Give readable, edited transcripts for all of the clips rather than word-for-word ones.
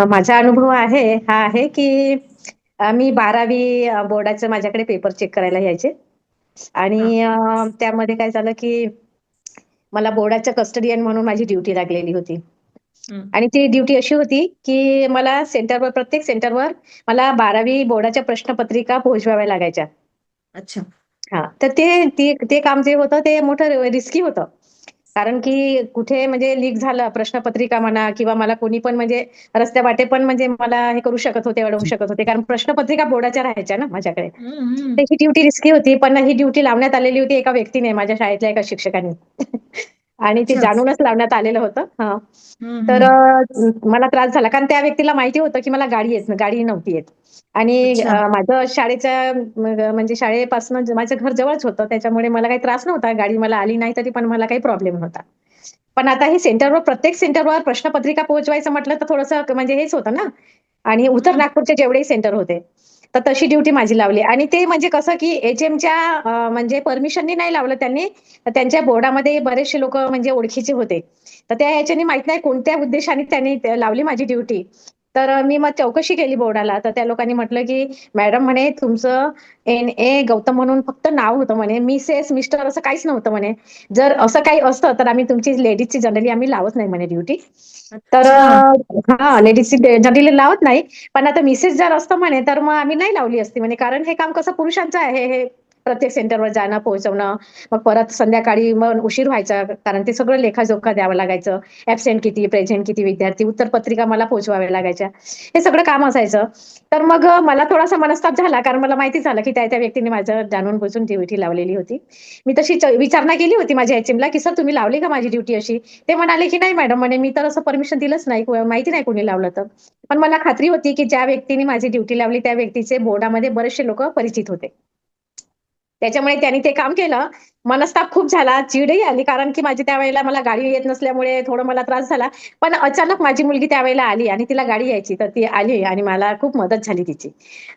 माझा अनुभव हा आहे, की मी 12वी बोर्डाचं माझ्याकडे पेपर चेक करायला यायचे हां. आणि त्यामध्ये काय झालं, की मला बोर्डाच्या कस्टडियन म्हणून माझी ड्युटी लागलेली होती हं. आणि ती ड्युटी अशी होती, की मला प्रत्येक सेंटरवर मला 12वी बोर्डाच्या प्रश्नपत्रिका पोहोचवाव्या लागायच्या. अच्छा. हां, तर ते ते ते काम जे होतं ते मोठं रिस्की होतं. कारण की कुठे म्हणजे लीक झालं प्रश्नपत्रिका म्हणा किंवा मला कोणी पण म्हणजे रस्त्यावाटे पण म्हणजे मला हे करू शकत होते, अडवू शकत होते. कारण प्रश्नपत्रिका बोर्डाच्या राहायच्या ना माझ्याकडे. हं, हं. तर ही ड्युटी रिस्की होती. पण ही ड्युटी लावण्यात आलेली होती एका व्यक्तीने, माझ्या शाळेतल्या एका शिक्षकाने. आणि ते अच्छा. जाणूनच लावण्यात आलेलं होतं. हां. हं, तर हं. मला त्रास झाला कारण त्या व्यक्तीला माहिती होतं, की मला गाडी नव्हती येत. आणि अच्छा. माझं शाळेच्या म्हणजे शाळेपासून माझं घर जवळच होतं. त्याच्यामुळे मला काही त्रास नव्हता. गाडी मला आली नाही तरी पण मला काही प्रॉब्लेम नव्हता. पण आता हे प्रत्येक सेंटरवर प्रश्नपत्रिका पोहोचवायचं म्हटलं तर थोडंसं म्हणजे हेच होतं ना. आणि उत्तर हं. नागपूरचे जेवढेही सेंटर होते, तर तशी ड्युटी माझी लावली आणि ते म्हणजे कसं, की एचएमच्या म्हणजे परमिशननी नाही लावलं त्यांनी. तर त्यांच्या बोर्डामध्ये बरेचसे लोकं म्हणजे ओळखीचे होते. तर त्या ह्याच्याने माहीत नाही कोणत्या उद्देशाने त्यांनी लावली माझी ड्युटी. तर मी मग चौकशी केली बोर्डाला. तर त्या लोकांनी म्हटलं, की "मॅडम," म्हणे, "तुमचं एन.ए. गौतम म्हणून फक्त नाव होतं," म्हणे. "मिसेस, मिस्टर असं काहीच नव्हतं," म्हणे. "जर असं काही असतं, तर आम्ही तुमची लेडीजची जनरली आम्ही लावत नाही," म्हणे ड्युटी. तर अच्छा. हां, लेडीजची जनरली लावत नाही. पण आता मिसेस जर असतं म्हणे, तर मग आम्ही नाही लावली असती म्हणे. कारण हे काम कसं पुरुषांचं आहे हे प्रत्येक सेंटरवर जाणं, पोहोचवणं. मग परत संध्याकाळी मग उशीर व्हायचा. कारण ते सगळं लेखाजोखा द्यावं लागायचं. ॲब्सेंट किती, प्रेझेंट किती विद्यार्थी, उत्तरपत्रिका मला पोहोचवाव्या लागायच्या. हे सगळं काम असायचं. तर मग मला थोडासा मनस्ताप झाला, कारण मला माहिती झालं, की त्या-त्या व्यक्तीने माझं जाणून-बुजून ड्युटी लावलेली होती. मी तशी विचारणा केली होती माझ्या एचएमला, की "सर तुम्ही लावली का माझी ड्युटी अशी?" ते म्हणाले, की "नाही मॅडम," म्हणे, "मी तर असं परमिशन दिलंच नाही. माहिती नाही कोणी लावलं तर." पण मला खात्री होती, की ज्या व्यक्तीने माझी ड्युटी लावली, त्या व्यक्तीचे बोर्डामध्ये बरेचसे लोकं परिचित होते. त्याच्यामुळे त्यांनी ते काम केलं. मनस्ताप खूप झाला, चिडही आली कारण की माझी त्यावेळेला मला गाडी येत नसल्यामुळे थोडं मला त्रास झाला. पण अचानक माझी मुलगी त्यावेळेला आली आणि तिला गाडी यायची, तर ती आली आणि मला खूप मदत झाली तिची.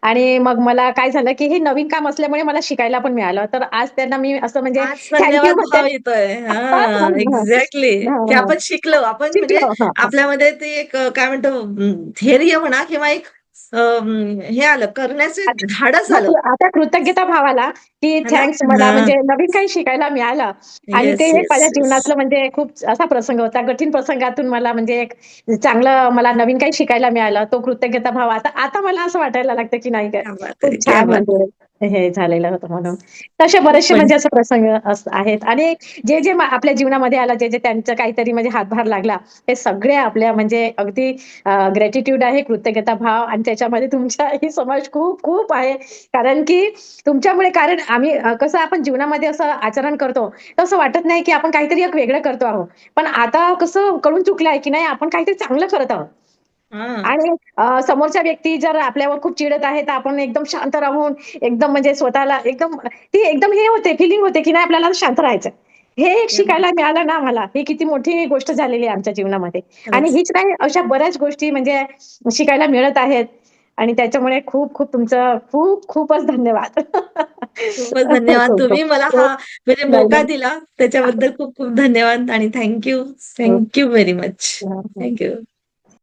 आणि मग मला काय झालं, की हे नवीन काम असल्यामुळे मला शिकायला पण मिळालं. तर आज त्यांना मी असं म्हणजे आज थँक यू धन्यवाद म्हणते. भाव येतोय. हां, हां, हां, एक्झॅक्टली. की हां. आपण शिकलो. आपण म्हणजे शिकलो. हां, हां. आपल्यामध्ये ते एक काय म्हणतो धैर्य म्हणा किंवा एक हे आलं करण्याचे धाडस आलं. आता कृतज्ञता भाव आला, की है ना? थँक्स मला हां. म्हणजे नवीन काही शिकायला मिळालं आणि ते येस, एक येस, माझ्या येस. जीवनातलं म्हणजे खूप असा प्रसंग होता. कठीण प्रसंगातून मला म्हणजे एक चांगलं मला नवीन काही शिकायला मिळालं. तो कृतज्ञता भाव आता आता मला असं वाटायला लागतं, की नाही काय क्या बात है! खूप क्या छान बात है! म्हणजे हे झालेलं होतं म्हणून. तसे खूप बरेचसे म्हणजे म्हणजे असे प्रसंग आहेत आणि जे आपल्या जीवनामध्ये आलं, जे त्यांचं काहीतरी म्हणजे हातभार लागला, ते सगळे आपल्या म्हणजे अगदी ग्रॅटिट्यूड आहे, कृतज्ञता भाव आणि त्याच्यामध्ये तुमचाही समावेश खूप खूप आहे. कारण की तुमच्यामुळे कारण आम्ही कसं आपण जीवनामध्ये असं आचरण करतो, तर असं वाटत नाही की आपण काहीतरी एक वेगळं करतो आहोत. पण आता कसं कळून चुकलं की नाही आपण काहीतरी चांगलं करत आहोत. हां. आणि समोरच्या व्यक्ती जर आपल्यावर खूप चिडत आहे, तर आपण एकदम शांत राहून एकदम म्हणजे स्वतःला एकदम ती एकदम हे होते, फिलिंग होते की नाही आपल्याला शांत राहायचं. हे एक क्या बात शिकायला मिळालं ना आम्हाला. ही किती मोठी गोष्ट झालेली आहे आमच्या जीवनामध्ये. आणि खरंच. हीच नाही अशा बऱ्याच गोष्टी म्हणजे शिकायला मिळत आहेत. आणि त्याच्यामुळे खूप खूप तुमचं खूप खूपच धन्यवाद. खूपच धन्यवाद. खूप खूप. तुम्ही मला हो. हा म्हणजे नाही, मोका नाही. दिला त्याच्याबद्दल खूप खूप धन्यवाद आणि थँक यू. हो. Thank you very much. हां, हां. Thank you.